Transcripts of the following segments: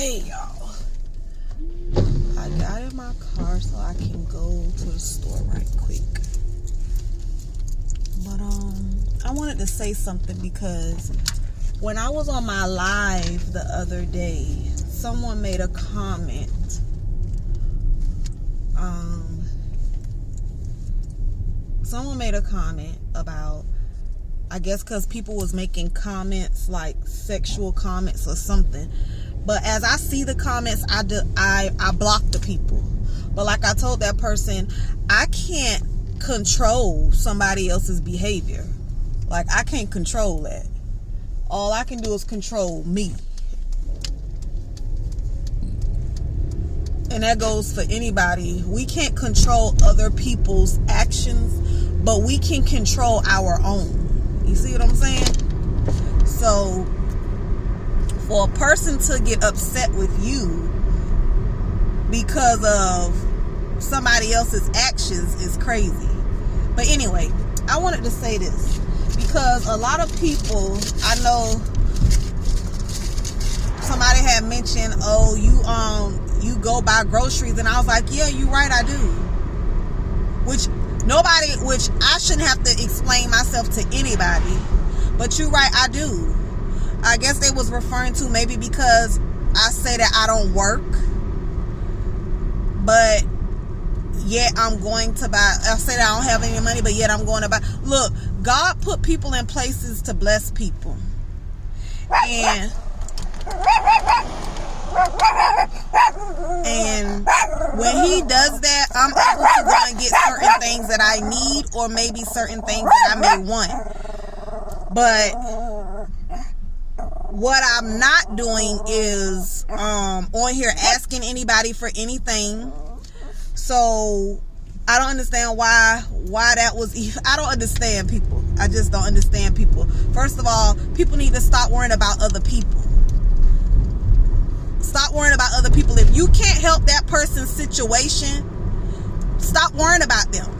Hey y'all, I got in my car so I can go to the store right quick. But I wanted to say something because when I was on my live the other day, someone made a comment. Someone made a comment about, I guess because people was making comments like sexual comments or something. But as I see the comments, I block the people. But like I told that person, I can't control somebody else's behavior. Like, I can't control that. All I can do is control me. And that goes for anybody. We can't control other people's actions, but we can control our own. You see what I'm saying? So, for a person to get upset with you because of somebody else's actions is crazy. But anyway, I wanted to say this because a lot of people, I know somebody had mentioned, oh, you go buy groceries, and I was like, yeah, you're right, I do. Which I shouldn't have to explain myself to anybody, but you're right, I do. I guess they was referring to maybe because I say that I don't work, but yet I'm going to buy. I say that I don't have any money, but yet I'm going to buy. Look, God put people in places to bless people, and when He does that, I'm able to go and get certain things that I need, or maybe certain things that I may want. But what I'm not doing is on here asking anybody for anything. So I don't understand why that was. I don't understand people. I just don't understand people. First of all, people need to stop worrying about other people. Stop worrying about other people. If you can't help that person's situation, stop worrying about them.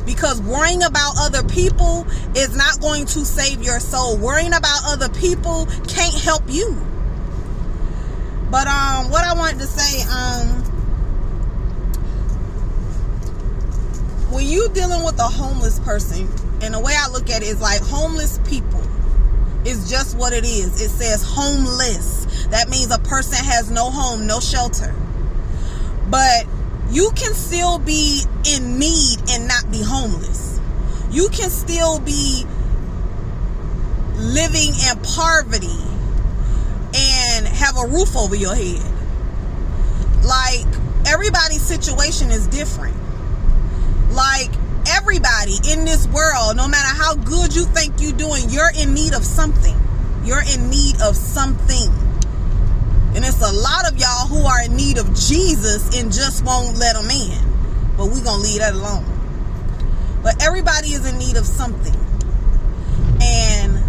Because worrying about other people is not going to save your soul. Worrying about other people can't help you. But what I wanted to say, when you dealing with a homeless person, and the way I look at it is like homeless people is just what it is. It says homeless. That means a person has no home, no shelter. But you can still be in need and not be homeless. You can still be living in poverty and have a roof over your head. Like, everybody's situation is different. Like, everybody in this world, no matter how good you think you're doing, you're in need of something. You're in need of something. And it's a lot of y'all who are in need of Jesus and just won't let them in. But we're going to leave that alone. But everybody is in need of something. And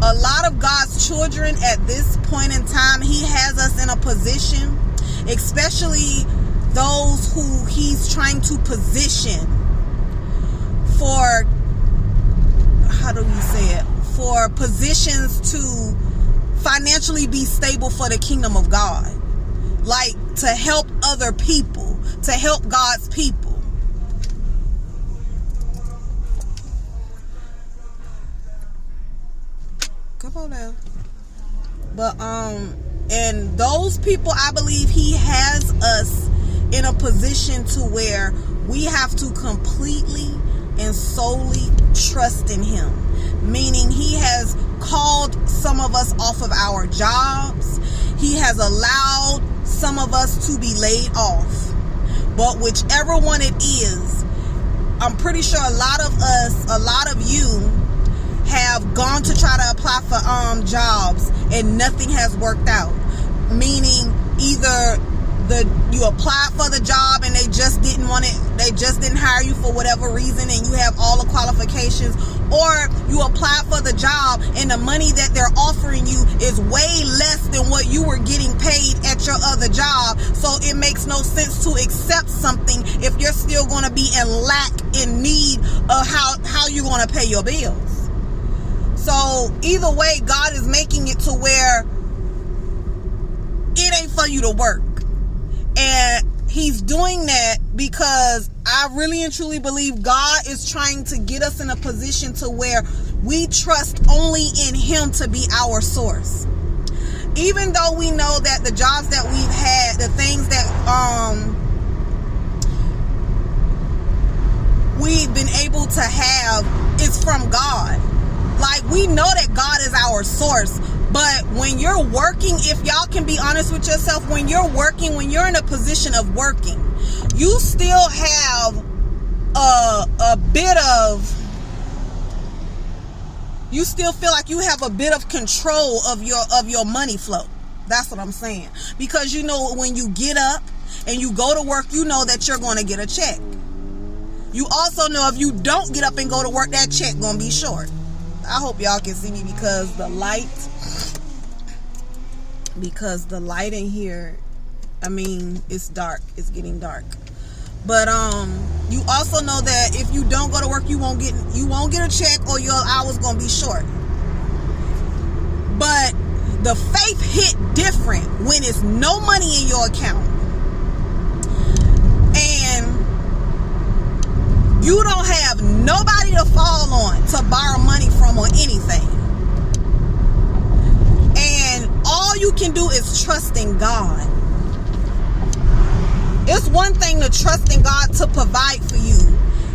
a lot of God's children at this point in time, He has us in a position, especially those who He's trying to position for, how do you say it? For positions to financially be stable for the kingdom of God. Like, to help other people, to help God's people. Come on now. But and those people, I believe He has us in a position to where we have to completely and solely trust in Him. Meaning He has called some of us off of our jobs. He has allowed some of us to be laid off. But whichever one it is, I'm pretty sure a lot of you have gone to try to apply for jobs and nothing has worked out. Meaning either you applied for the job and they just didn't want it, they just didn't hire you for whatever reason, and you have all the qualifications, or you applied for the job and the money that they're offering you is way less than what you were getting paid at your other job. So it makes no sense to accept something if you're still going to be in lack, in need of how you're going to pay your bills. So either way, God is making it to where tell you to work. And he's doing that because I really and truly believe God is trying to get us in a position to where we trust only in him to be our source. Even though we know that the jobs that we've had, the things that we've been able to have is from God. Like, we know that God is our source. But when you're working, if y'all can be honest with yourself, when you're working, when you're in a position of working, you still have a bit of, you still feel like you have a bit of control of your money flow. That's what I'm saying. Because you know, when you get up and you go to work, you know that you're going to get a check. You also know if you don't get up and go to work, that check going to be short. I hope y'all can see me because the light in here, I mean, it's dark. It's getting dark. But you also know that if you don't go to work, you won't get a check, or your hours gonna be short. But the faith hit different when it's no money in your account and you don't have nobody to fall on to borrow money from or anything. And all you can do is trust in God. It's one thing to trust in God to provide for you,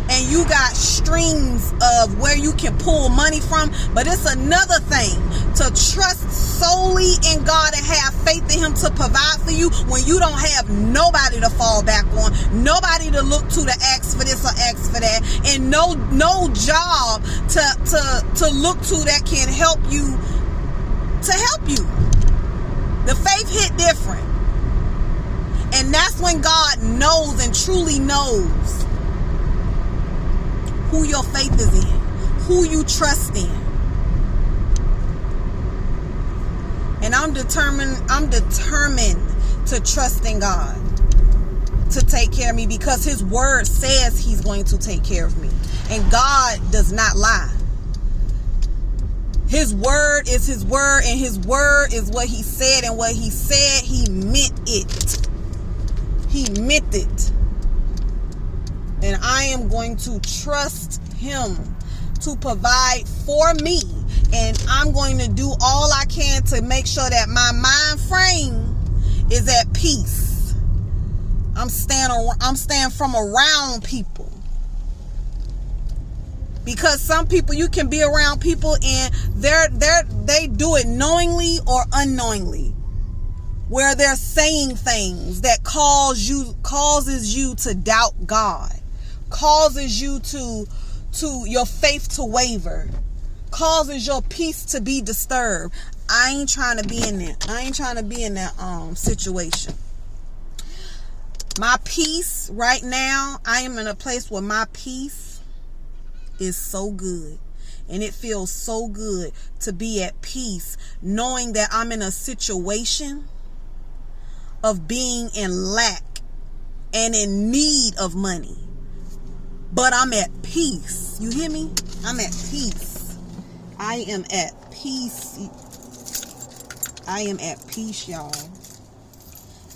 and you got streams of where you can pull money from, but it's another thing to trust solely in God and have faith in him to provide for you when you don't have nobody to fall back on, nobody to look to ask for this or ask for that, and no job to look to that can help you, to help you. The faith hit different. And that's when God knows and truly knows who your faith is in, who you trust in. And I'm determined to trust in God to take care of me, because his word says he's going to take care of me. And God does not lie. His word is his word, and his word is what he said, and what he said, he meant it. He meant it. And I am going to trust him to provide for me. And I'm going to do all I can to make sure that my mind frame is at peace. I'm staying from around people. Because some people, you can be around people and they do it knowingly or unknowingly, where they're saying things that causes you to doubt God, causes you to your faith to waver, causes your peace to be disturbed. I ain't trying to be in that. I ain't trying to be in that situation. My peace right now, I am in a place where my peace is so good. And it feels so good to be at peace, knowing that I'm in a situation of being in lack and in need of money. But I'm at peace. You hear me? I'm at peace. I am at peace. I am at peace, y'all.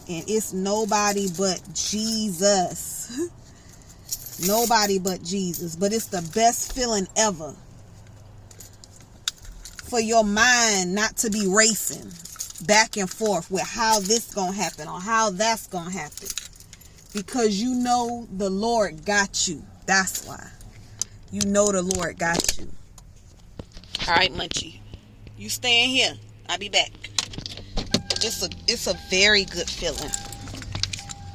And it's nobody but Jesus. Nobody but Jesus. But it's the best feeling ever for your mind not to be racing back and forth with how this gonna happen or how that's gonna happen, because you know the Lord got you. That's why. You know the Lord got you. All right, Munchie, you staying here. I'll be back. It's a very good feeling.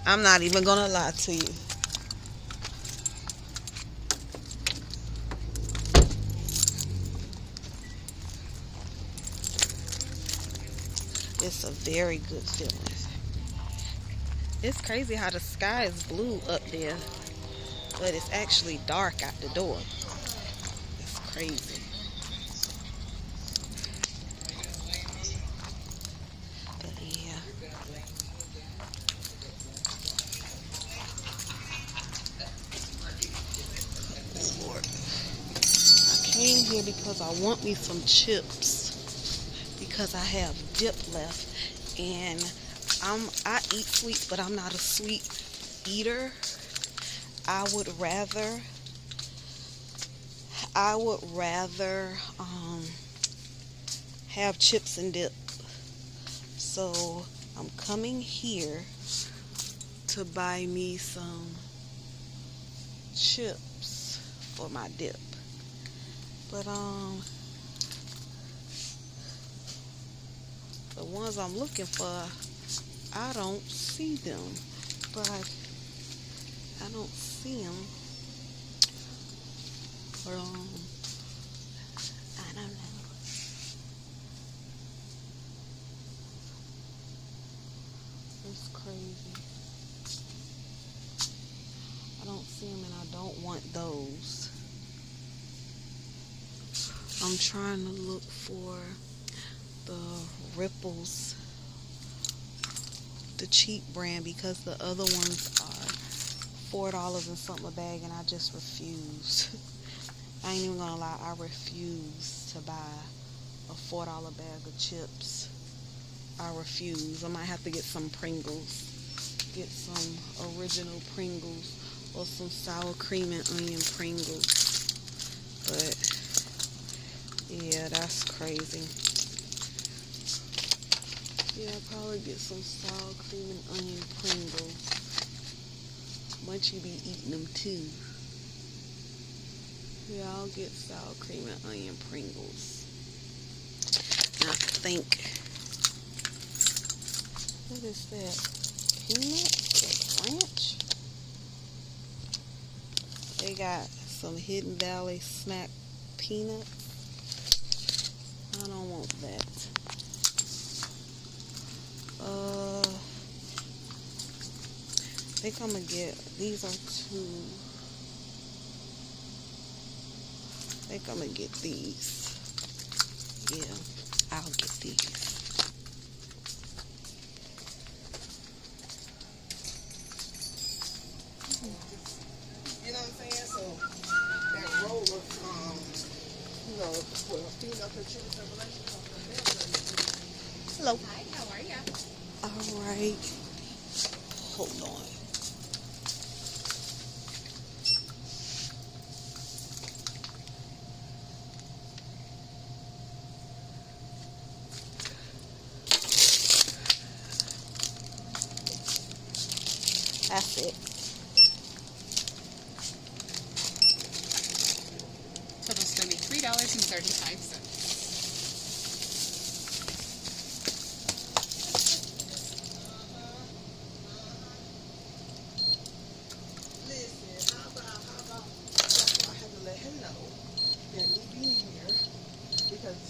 I'm not even gonna lie to you. It's a very good feeling. It's crazy how the sky is blue up there, but it's actually dark out the door. It's crazy. But yeah. Oh Lord. I came here because I want me some chips, because I have dip left, and I eat sweets, but I'm not a sweet eater. I would rather have chips and dip. So I'm coming here to buy me some chips for my dip. But the ones I'm looking for, I don't see them. But I don't see them. But I don't know. It's crazy. I don't see them, and I don't want those. I'm trying to look for the Ripples, the cheap brand, because the other ones are $4 and something a bag, and I just refuse. I ain't even gonna lie, I refuse to buy a $4 bag of chips. I refuse. I might have to get some Pringles. Get some original Pringles or some sour cream and onion Pringles. But yeah, that's crazy. Yeah, I'll probably get some sour cream and onion Pringles. Munchie be eating them too. Yeah, I'll get sour cream and onion Pringles. And I think, what is that? Peanut or ranch? They got some Hidden Valley snack peanuts. I don't want that. I think I'm gonna get, these are two. I think I'm gonna get these. Yeah, I'll get these. You know what I'm saying? So that roll of, you know, with peanut and chips and relations. Hello. Hi, how are you? All right. Hold on. That's it. Total's going to be $3.35. Listen, how about, I had to let him know that me being here, because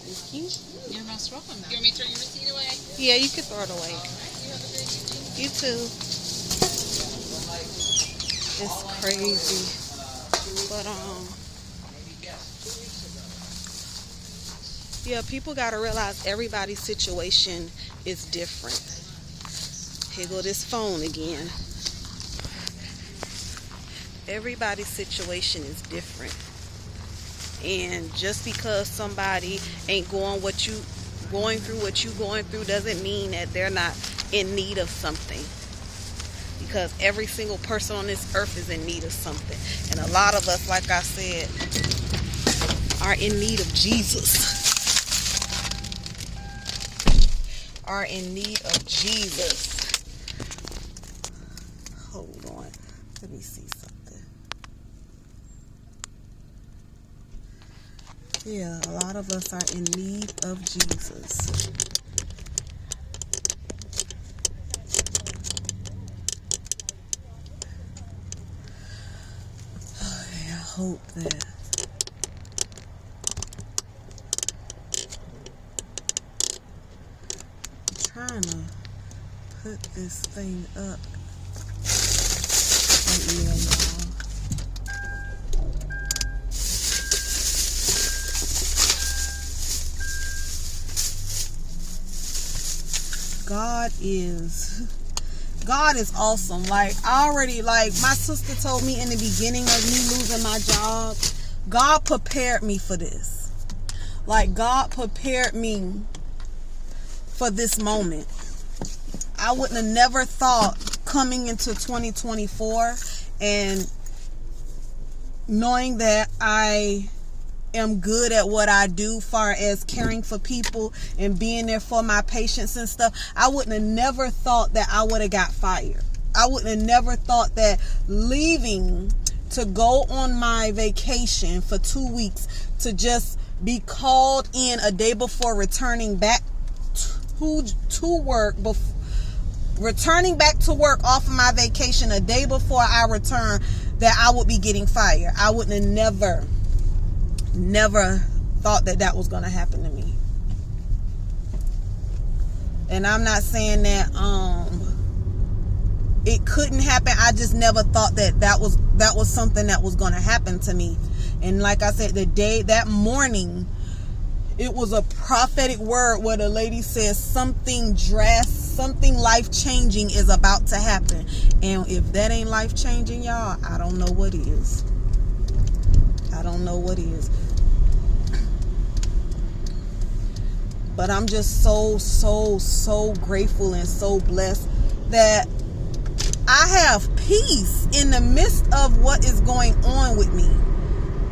thank you. You're most welcome. You want me to throw your receipt away? Yeah, you can throw it away. All right. You have a good evening. You too. It's crazy. But yeah, people gotta realize everybody's situation is different. Here go this phone again. Everybody's situation is different. And just because somebody ain't going through what you going through doesn't mean that they're not in need of something. Because every single person on this earth is in need of something. And a lot of us, like I said, are in need of Jesus. Are in need of Jesus. Hold on. Let me see something. Yeah, a lot of us are in need of Jesus. Okay, I hope that I'm trying to put this thing up. Oh, yeah, y'all. God is awesome. Like, I already, like, my sister told me in the beginning of me losing my job, God prepared me for this. Like, God prepared me for this moment. I wouldn't have never thought coming into 2024 and knowing that I am good at what I do, far as caring for people and being there for my patients and stuff. I wouldn't have never thought that I would have got fired. I wouldn't have never thought that leaving to go on my vacation for 2 weeks to just be called in a day before returning back to work, returning back to work off of my vacation a day before I return, that I would be getting fired. I wouldn't have never thought that that was going to happen to me. And I'm not saying that it couldn't happen. I just never thought that was something that was going to happen to me. And like I said, that morning, it was a prophetic word where the lady says something life-changing is about to happen. And if that ain't life-changing, y'all, I don't know what is. I don't know what is. But I'm just so grateful and so blessed that I have peace in the midst of what is going on with me.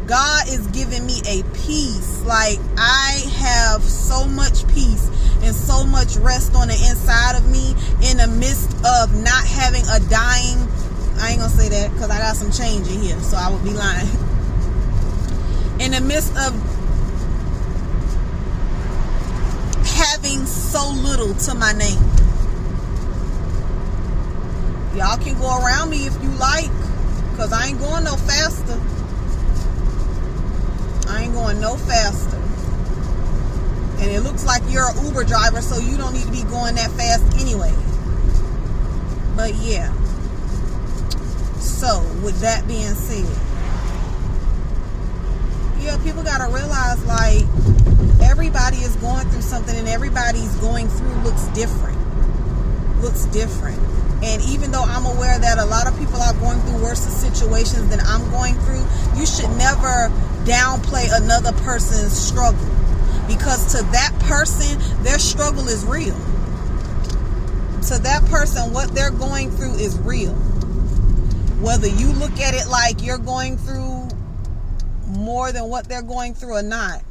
God is giving me a peace. Like, I have so much peace and so much rest on the inside of me in the midst of not having a dime. I ain't gonna say that because I got some change in here, so I would be lying. In the midst of having so little to my name. Y'all can go around me if you like, because I ain't going no faster. I ain't going no faster. And it looks like you're an Uber driver, so you don't need to be going that fast anyway. But yeah. So, with that being said, yeah, people gotta realize, like, everybody is going through something, and everybody's going through looks different. And even though I'm aware that a lot of people are going through worse situations than I'm going through, you should never downplay another person's struggle. Because to that person, their struggle is real. To that person, what they're going through is real. Whether you look at it like you're going through more than what they're going through or not,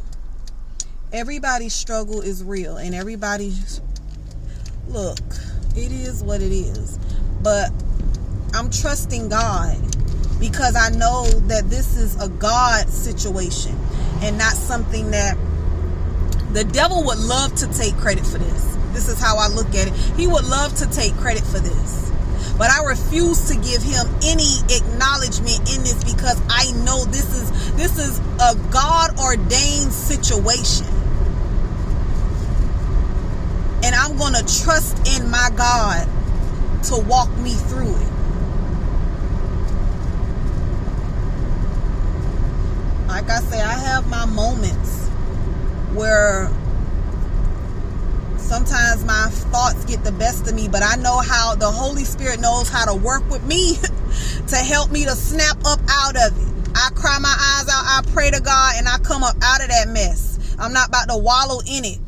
everybody's struggle is real. And everybody's, look, it is what it is. But I'm trusting God because I know that this is a God situation and not something that the devil would love to take credit for this. This is how I look at it. He would love to take credit for this. But I refuse to give him any acknowledgement in this because I know this is a God-ordained situation. And I'm going to trust in my God to walk me through it. Like I say, I have my moments where sometimes my thoughts get the best of me, but I know how the Holy Spirit knows how to work with me to help me to snap up out of it. I cry my eyes out, I pray to God, and I come up out of that mess. I'm not about to wallow in it.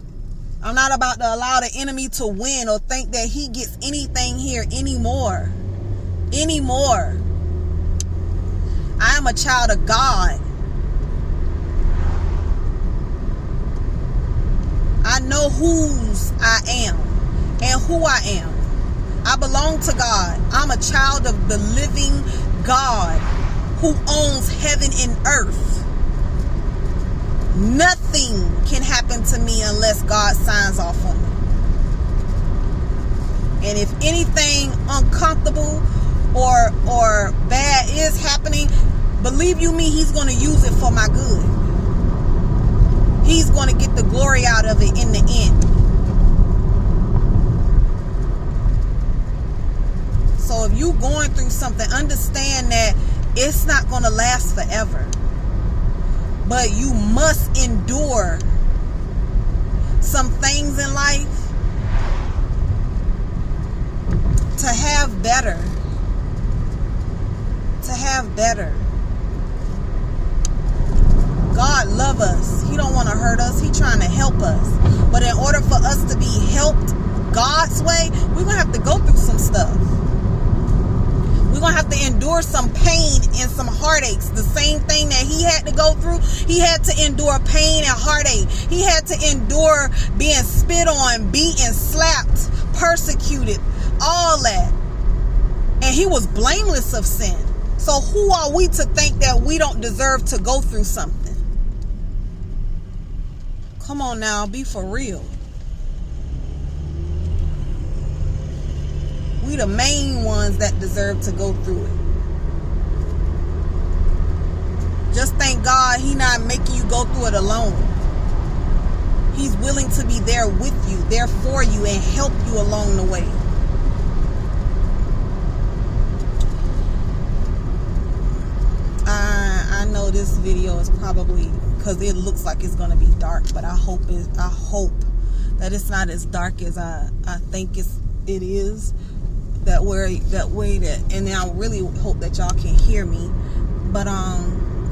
I'm not about to allow the enemy to win or think that he gets anything here anymore. I am a child of God. I know whose I am and who I am. I belong to God. I'm a child of the living God who owns heaven and earth. Nothing can happen to me unless God signs off on it. And if anything uncomfortable or bad is happening, believe you me, he's going to use it for my good. He's going to get the glory out of it in the end. So if you're going through something, understand that it's not going to last forever. But you must endure some things in life to have better. God love us. He don't want to hurt us. He trying to help us. But in order for us to be helped God's way, we're going to have to go through some stuff. We're going to have to endure some pain and some heartaches. The same thing that he had to go through. He had to endure pain and heartache. He had to endure being spit on, beaten, slapped, persecuted, all that. And he was blameless of sin. So who are we to think that we don't deserve to go through something? Come on now, be for real. We the main ones that deserve to go through it. Just thank God he not making you go through it alone. He's willing to be there with you, there for you, and help you along the way. I know this video is probably, because it looks like it's going to be dark, but I hope that it's not as dark as I think it is. That way, and I really hope that y'all can hear me. But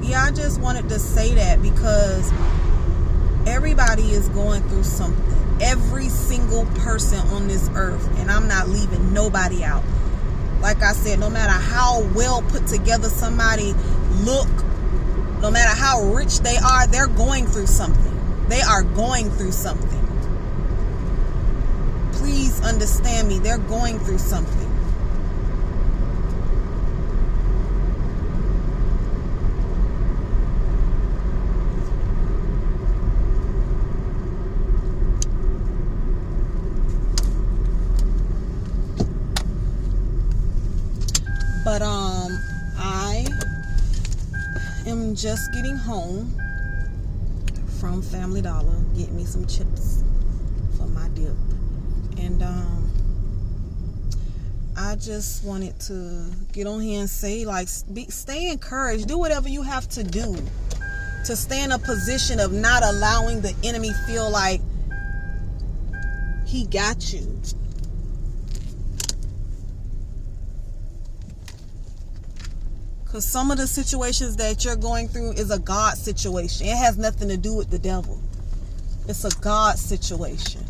yeah, I just wanted to say that because everybody is going through something. Every single person on this earth, and I'm not leaving nobody out. Like I said, no matter how well put together somebody look, no matter how rich they are, they're going through something. They are going through something. Please understand me. They're going through something. But I am just getting home from Family Dollar, getting me some chips for my dip. And I just wanted to get on here and say, like, stay encouraged. Do whatever you have to do to stay in a position of not allowing the enemy feel like he got you. Because some of the situations that you're going through is a God situation. It has nothing to do with the devil. It's a God situation.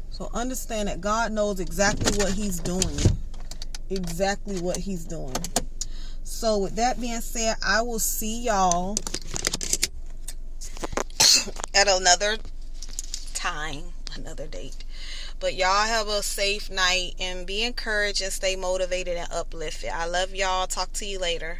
So understand that God knows exactly what he's doing. Exactly what he's doing. So with that being said, I will see y'all at another time, another date. But y'all have a safe night and be encouraged and stay motivated and uplifted. I love y'all. Talk to you later.